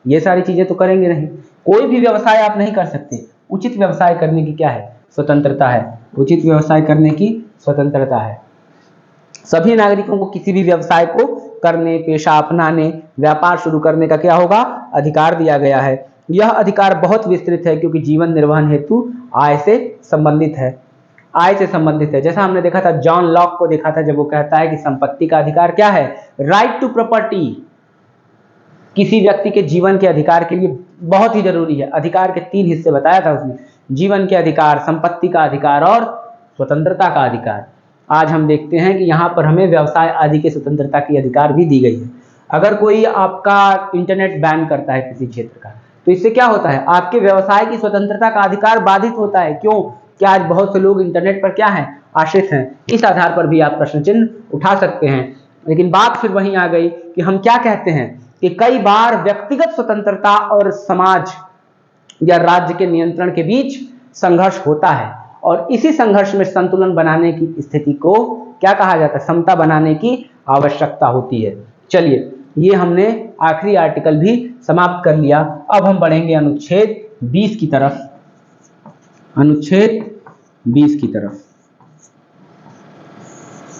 A: ये सारी चीजें तो करेंगे नहीं। कोई भी व्यवसाय आप नहीं कर सकते। उचित व्यवसाय करने की क्या है? स्वतंत्रता है। उचित व्यवसाय करने की स्वतंत्रता है। सभी नागरिकों को किसी भी व्यवसाय को करने, पेशा अपनाने, व्यापार शुरू करने का क्या होगा? अधिकार दिया गया है। यह अधिकार बहुत विस्तृत है, क्योंकि जीवन निर्वहन हेतु आय से संबंधित है। आय से संबंधित है। जैसा हमने देखा था, जॉन लॉक को देखा था, जब वो कहता है कि संपत्ति का अधिकार क्या है? Right to property. किसी व्यक्ति के जीवन के अधिकार के लिए बहुत ही जरूरी है। अधिकार के 3 हिस्से बताया था उसने, जीवन के अधिकार, संपत्ति का अधिकार और स्वतंत्रता का अधिकार। आज हम देखते हैं कि यहाँ पर हमें व्यवसाय आदि के स्वतंत्रता की अधिकार भी दी गई है। अगर कोई आपका इंटरनेट बैन करता है किसी क्षेत्र का, तो इससे क्या होता है? आपके व्यवसाय की स्वतंत्रता का अधिकार बाधित होता है। क्यों? क्या आज बहुत से लोग इंटरनेट पर क्या है? आश्रित हैं। इस आधार पर भी आप प्रश्न चिन्ह उठा सकते हैं। लेकिन बात फिर वहीं आ गई कि हम क्या कहते हैं कि कई बार व्यक्तिगत स्वतंत्रता और समाज या राज्य के नियंत्रण के बीच संघर्ष होता है, और इसी संघर्ष में संतुलन बनाने की स्थिति को क्या कहा जाता है? समता बनाने की आवश्यकता होती है। चलिए, ये हमने आखिरी आर्टिकल भी समाप्त कर लिया। अब हम बढ़ेंगे अनुच्छेद 20 की तरफ। अनुच्छेद 20 की तरफ।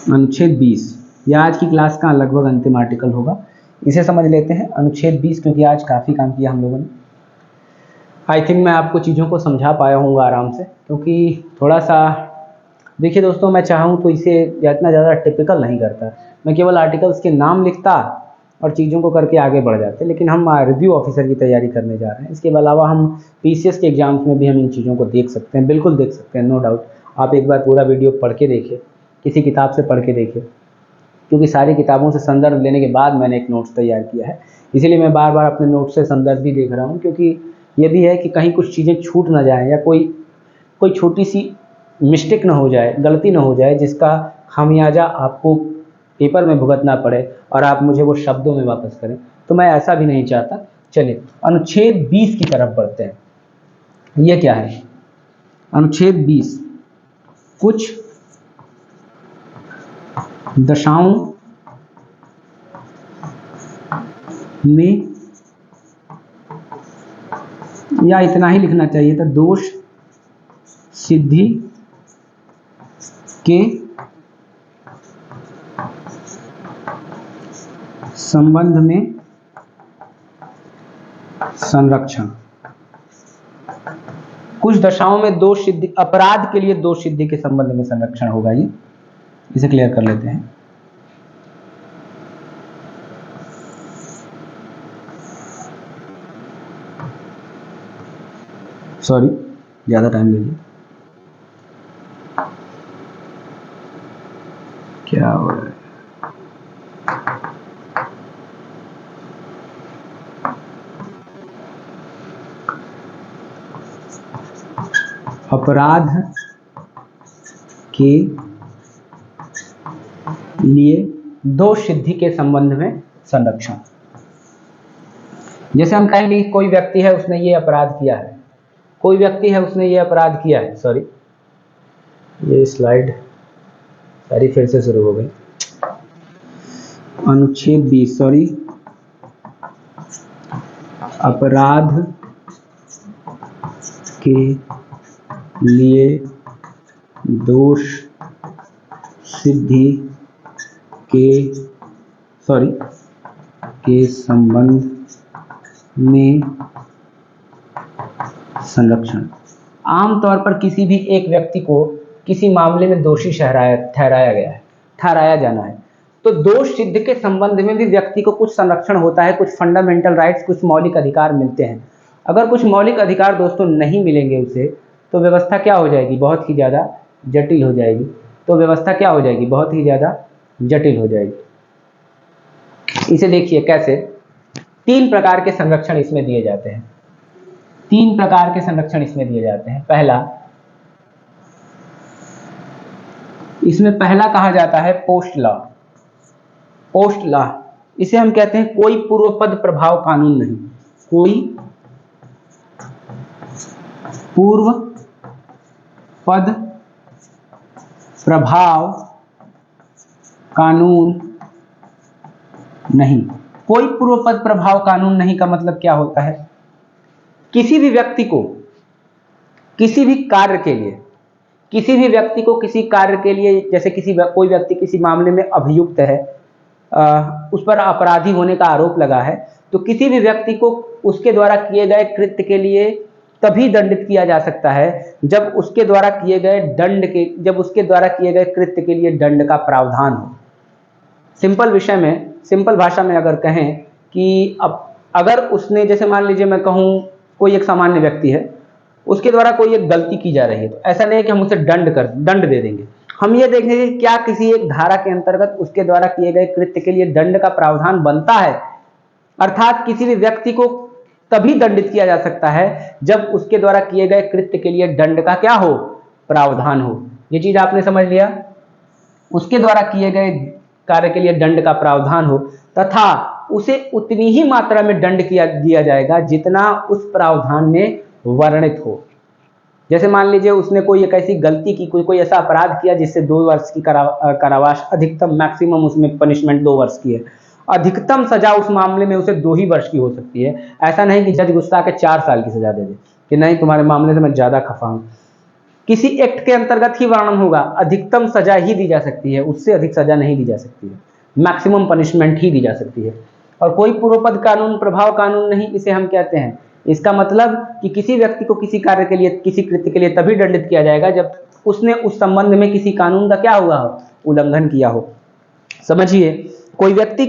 A: अनुच्छेद 20 यह आज की क्लास का लगभग अंतिम आर्टिकल होगा। इसे समझ लेते हैं, अनुच्छेद 20, क्योंकि आज काफी काम किया हम लोगों ने। आई थिंक मैं आपको चीज़ों को समझा पाया हूँ आराम से, क्योंकि थोड़ा सा देखिए दोस्तों, मैं चाहूँ तो इसे इतना ज़्यादा टिपिकल नहीं करता। मैं केवल आर्टिकल्स के नाम लिखता और चीज़ों को करके आगे बढ़ जाते, लेकिन हम रिव्यू ऑफिसर की तैयारी करने जा रहे हैं। इसके अलावा हम PCS के एग्जाम्स में भी हम इन चीज़ों को देख सकते हैं, बिल्कुल देख सकते हैं, नो डाउट। आप एक बार पूरा वीडियो पढ़ के देखिए, किसी किताब से पढ़ के देखिए, क्योंकि सारी किताबों से संदर्भ लेने के बाद मैंने एक नोट्स तैयार किया है। इसीलिए मैं बार बार अपने नोट्स से संदर्भ भी देख रहा हूँ, क्योंकि ये भी है कि कहीं कुछ चीज़ें छूट ना जाए या कोई छोटी सी मिस्टेक ना हो जाए, गलती ना हो जाए, जिसका खामियाजा आपको पेपर में भुगतना पड़े और आप मुझे वो शब्दों में वापस करें, तो मैं ऐसा भी नहीं चाहता। चलिए अनुच्छेद 20 की तरफ बढ़ते हैं। ये क्या है? अनुच्छेद 20 कुछ दशाओं में, या इतना ही लिखना चाहिए था, दोष सिद्धि के संबंध में संरक्षण। कुछ दशाओं में दोष सिद्धि, अपराध के लिए दोष सिद्धि के संबंध में संरक्षण होगा। ये इसे क्लियर कर लेते हैं। सॉरी, ज्यादा टाइम ले लिया। क्या हो रहा है? अपराध के लिए दोष सिद्धि के संबंध में संरक्षण। जैसे हम कहेंगे कोई व्यक्ति है, उसने ये अपराध किया है, कोई व्यक्ति है उसने ये अपराध किया है। सॉरी, ये स्लाइड सारी फिर से शुरू हो गई। अनुच्छेद 20, सॉरी, अपराध के लिए दोष सिद्धि के संबंध में संरक्षण। आमतौर पर किसी भी एक व्यक्ति को किसी मामले में दोषी ठहराया गया है, ठहराया जाना है, तो दोष सिद्ध के संबंध में भी व्यक्ति को कुछ संरक्षण होता है, कुछ फंडामेंटल राइट्स, कुछ मौलिक अधिकार मिलते हैं। अगर कुछ मौलिक अधिकार दोस्तों नहीं मिलेंगे उसे, तो व्यवस्था क्या हो जाएगी? बहुत ही ज़्यादा जटिल हो जाएगी। तो व्यवस्था क्या हो जाएगी? बहुत ही ज़्यादा जटिल हो जाएगी। इसे देखिए कैसे, 3 प्रकार के संरक्षण इसमें दिए जाते हैं। 3 प्रकार के संरक्षण इसमें दिए जाते हैं। इसमें पहला कहा जाता है पोस्ट लॉ। पोस्ट लॉ, इसे हम कहते हैं कोई पूर्वपद प्रभाव कानून नहीं, कोई पूर्व पद प्रभाव कानून नहीं। कोई पूर्व पद प्रभाव कानून नहीं का मतलब क्या होता है? किसी भी व्यक्ति को किसी भी कार्य के लिए, किसी भी व्यक्ति को किसी कार्य के लिए, जैसे कोई व्यक्ति किसी मामले में अभियुक्त है, उस पर अपराधी होने का आरोप लगा है, तो किसी भी व्यक्ति को उसके द्वारा किए गए कृत्य के लिए तभी दंडित किया जा सकता है जब उसके द्वारा किए गए कृत्य के लिए दंड का प्रावधान हो। सिंपल भाषा में अगर कहें कि अगर उसने, जैसे मान लीजिए मैं कहूँ कोई एक सामान्य व्यक्ति है, उसके द्वारा कोई एक गलती की जा रही है, तो ऐसा नहीं है कि हम उसे दंड दे देंगे। हम ये देखेंगे क्या किसी एक धारा के अंतर्गत उसके द्वारा किए गए कृत्य के लिए दंड का प्रावधान बनता है। अर्थात किसी भी व्यक्ति को तभी दंडित किया जा सकता है जब उसके द्वारा किए गए कृत्य के लिए दंड का क्या हो? प्रावधान हो। ये चीज आपने समझ लिया। उसके द्वारा किए गए कार्य के लिए दंड का प्रावधान हो तथा उसे उतनी ही मात्रा में दंड दिया जाएगा जितना उस प्रावधान में वर्णित हो। जैसे मान लीजिए उसने कोई एक ऐसी गलती की, कोई ऐसा अपराध किया जिससे 2 वर्ष की कारावास, अधिकतम मैक्सिमम उसमें पनिशमेंट 2 वर्ष की है, अधिकतम सजा उस मामले में उसे 2 ही वर्ष की हो सकती है। ऐसा नहीं कि जज गुस्सा के 4 साल की सजा दे दे कि नहीं तुम्हारे मामले से मैं ज्यादा खफा हूं। किसी एक्ट के अंतर्गत ही वर्णन होगा, अधिकतम सजा ही दी जा सकती है, उससे अधिक सजा नहीं दी जा सकती है, मैक्सिमम पनिशमेंट ही दी जा सकती है। और कोई पूर्वपद कानून प्रभाव कानून नहीं, इसे हम कहते हैं, इसका मतलब कि किसी व्यक्ति को किसी कार्य के लिए, किसी कृत्य के लिए तभी दंडित किया जाएगा जब उसने उस संबंध में किसी कानून का क्या हुआ हो? उल्लंघन किया हो। समझिए, कोई व्यक्ति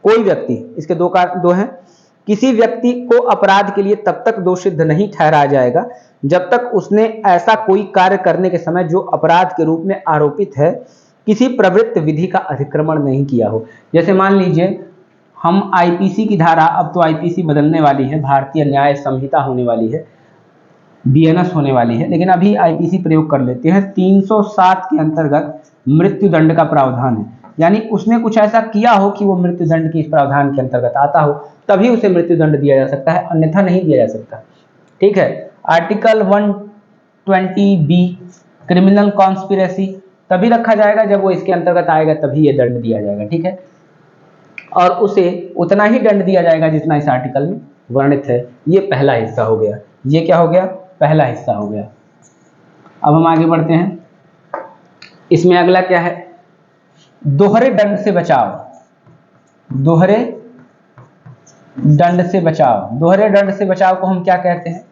A: कोई व्यक्ति, इसके दो हैं, किसी व्यक्ति को अपराध के लिए तब तक दोषित नहीं ठहराया जाएगा जब तक उसने ऐसा कोई कार्य करने के समय जो अपराध के रूप में आरोपित है किसी प्रवृत्त विधि का अतिक्रमण नहीं किया हो। जैसे मान लीजिए हम आईपीसी की धारा, अब तो आईपीसी बदलने वाली है, भारतीय न्याय संहिता होने वाली है, बीएनएस होने वाली है, लेकिन अभी आईपीसी प्रयोग कर लेते हैं। 307 के अंतर्गत मृत्युदंड का प्रावधान है, यानी उसने कुछ ऐसा किया हो कि वो मृत्युदंड के इस प्रावधान के अंतर्गत आता हो, तभी उसे मृत्युदंड दिया जा सकता है, अन्यथा नहीं दिया जा सकता। ठीक है। आर्टिकल 120B क्रिमिनल कॉन्स्पिरेसी तभी रखा जाएगा जब वो इसके अंतर्गत आएगा, तभी ये दंड दिया जाएगा। ठीक है, और उसे उतना ही दंड दिया जाएगा जितना इस आर्टिकल में वर्णित है। ये पहला हिस्सा हो गया। ये क्या हो गया? पहला हिस्सा हो गया। अब हम आगे बढ़ते हैं। इसमें अगला क्या है? दोहरे दंड से बचाव। दोहरे दंड से बचाव। दोहरे दंड से बचाव को हम क्या कहते हैं?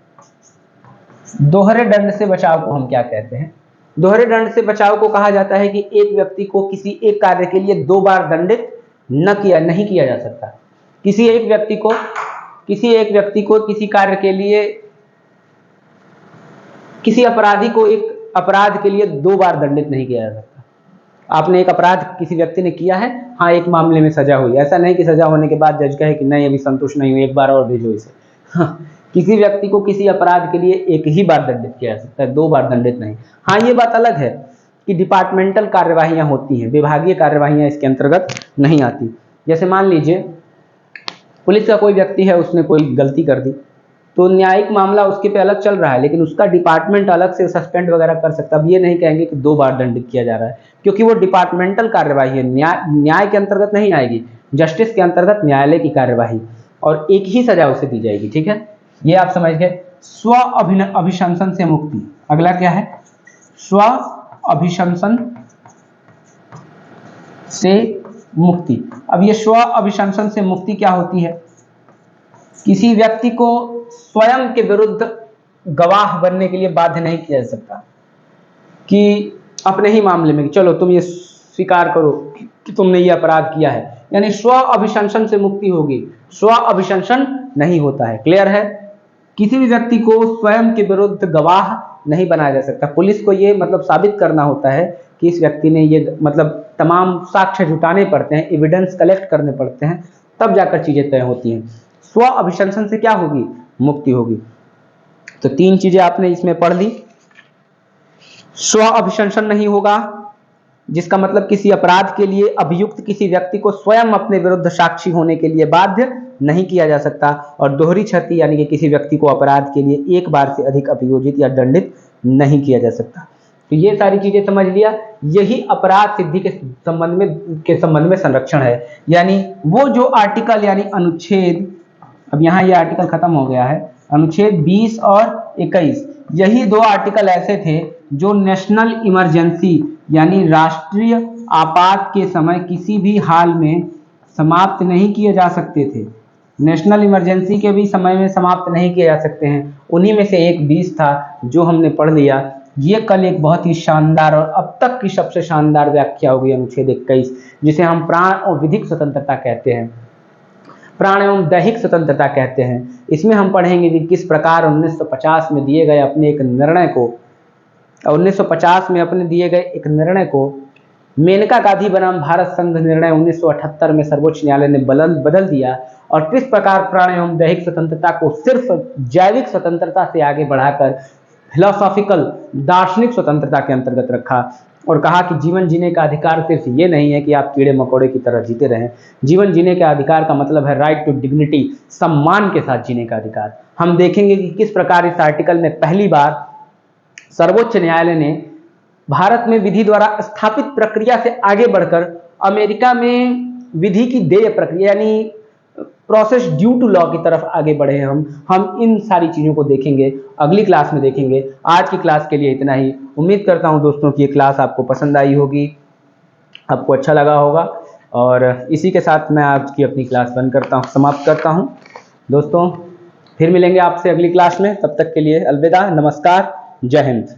A: दोहरे दंड से बचाव को हम क्या कहते हैं? दोहरे दंड से बचाव को कहा जाता है कि एक व्यक्ति को किसी एक कार्य के लिए 2 बार दंडित नहीं किया जा सकता। किसी एक व्यक्ति को किसी कार्य के लिए, किसी अपराधी को एक अपराध के लिए 2 बार दंडित नहीं किया जा सकता। आपने एक अपराध किसी व्यक्ति ने किया है, हाँ, एक मामले में सजा हुई, ऐसा नहीं कि सजा होने के बाद जज कहे कि नहीं अभी संतुष्ट नहीं हुई, एक बार और भेजो इसे। हाँ, किसी व्यक्ति को किसी अपराध के लिए एक ही बार दंडित किया जा सकता है, 2 बार दंडित नहीं। हाँ, ये बात अलग है कि डिपार्टमेंटल कार्यवाहियां होती हैं, विभागीय कार्यवाहियां इसके अंतर्गत नहीं आती। जैसे मान लीजिए पुलिस का कोई व्यक्ति है, उसने कोई गलती कर दी, तो न्यायिक मामला उसके पे अलग चल रहा है, लेकिन उसका डिपार्टमेंट अलग से सस्पेंड वगैरह कर सकता है। अब ये नहीं कहेंगे कि 2 बार दंडित किया जा रहा है, क्योंकि वो डिपार्टमेंटल कार्यवाही है, न्याय के अंतर्गत नहीं आएगी, जस्टिस के अंतर्गत न्यायालय की कार्यवाही, और एक ही सजा उसे दी जाएगी। ठीक है, ये आप समझ गए। स्व अभिशंसन से मुक्ति। अगला क्या है? स्व अभिशंसन से मुक्ति। अब ये स्व अभिशंसन से मुक्ति क्या होती है? किसी व्यक्ति को स्वयं के विरुद्ध गवाह बनने के लिए बाध्य नहीं किया जा सकता कि अपने ही मामले में चलो तुम ये स्वीकार करो कि तुमने ये अपराध किया है, यानी स्व अभिशंसन से मुक्ति होगी, स्व अभिशंसन नहीं होता है। क्लियर है? किसी भी व्यक्ति को स्वयं के विरुद्ध गवाह नहीं बनाया जा सकता। पुलिस को ये मतलब साबित करना होता है कि इस व्यक्ति ने ये, मतलब तमाम साक्ष्य जुटाने पड़ते हैं, एविडेंस कलेक्ट करने पड़ते हैं, तब जाकर चीजें तय होती हैं। स्व अभिशंसन से क्या होगी? मुक्ति होगी। तो 3 चीजें आपने इसमें पढ़ ली। स्व अभिशंसन नहीं होगा, जिसका मतलब किसी अपराध के लिए अभियुक्त किसी व्यक्ति को स्वयं अपने विरुद्ध साक्षी होने के लिए बाध्य नहीं किया जा सकता। और दोहरी क्षति यानी कि किसी व्यक्ति को अपराध के लिए एक बार से अधिक अभियोजित या दंडित नहीं किया जा सकता। तो ये सारी चीजें समझ लिया। यही अपराध सिद्धि के संबंध में संरक्षण है। यानी वो जो आर्टिकल यानी अनुच्छेद, अब यहाँ ये आर्टिकल खत्म हो गया है, अनुच्छेद 20 और 21, यही 2 आर्टिकल ऐसे थे जो नेशनल इमरजेंसी यानी राष्ट्रीय आपात के समय किसी भी हाल में समाप्त नहीं किए जा सकते थे। नेशनल इमरजेंसी के भी समय में समाप्त नहीं किए जा सकते हैं। उन्हीं में से एक 20 था जो हमने पढ़ लिया। ये कल एक बहुत ही शानदार और अब तक की सबसे शानदार व्याख्या होगी अनुच्छेद 21, जिसे हम प्राण और विधिक स्वतंत्रता कहते हैं, प्राण एवं दैहिक स्वतंत्रता कहते हैं। इसमें हम पढ़ेंगे कि किस प्रकार 1950 में दिए गए अपने एक निर्णय को, 1950 में अपने दिए गए एक निर्णय को मेनका गांधी बनाम भारत संघ निर्णय 1978 में सर्वोच्च न्यायालय ने बदल दिया, और किस प्रकार प्राण एवं दैहिक स्वतंत्रता को सिर्फ जैविक स्वतंत्रता से आगे बढ़ाकर फिलोसॉफिकल दार्शनिक स्वतंत्रता के अंतर्गत रखा, और कहा कि जीवन जीने का अधिकार सिर्फ ये नहीं है कि आप कीड़े मकोड़े की तरह जीते रहें। जीवन जीने के अधिकार का मतलब है राइट टू डिग्निटी, सम्मान के साथ जीने का अधिकार। हम देखेंगे कि किस प्रकार इस आर्टिकल में पहली बार सर्वोच्च न्यायालय ने भारत में विधि द्वारा स्थापित प्रक्रिया से आगे बढ़कर अमेरिका में विधि की देय प्रक्रिया यानी प्रोसेस ड्यू टू लॉ की तरफ आगे बढ़े हैं। हम इन सारी चीज़ों को देखेंगे, अगली क्लास में देखेंगे। आज की क्लास के लिए इतना ही। उम्मीद करता हूं दोस्तों कि ये क्लास आपको पसंद आई होगी, आपको अच्छा लगा होगा, और इसी के साथ मैं आज की अपनी क्लास समाप्त करता हूं। दोस्तों फिर मिलेंगे आपसे अगली क्लास में, तब तक के लिए अलविदा, नमस्कार, जय हिंद।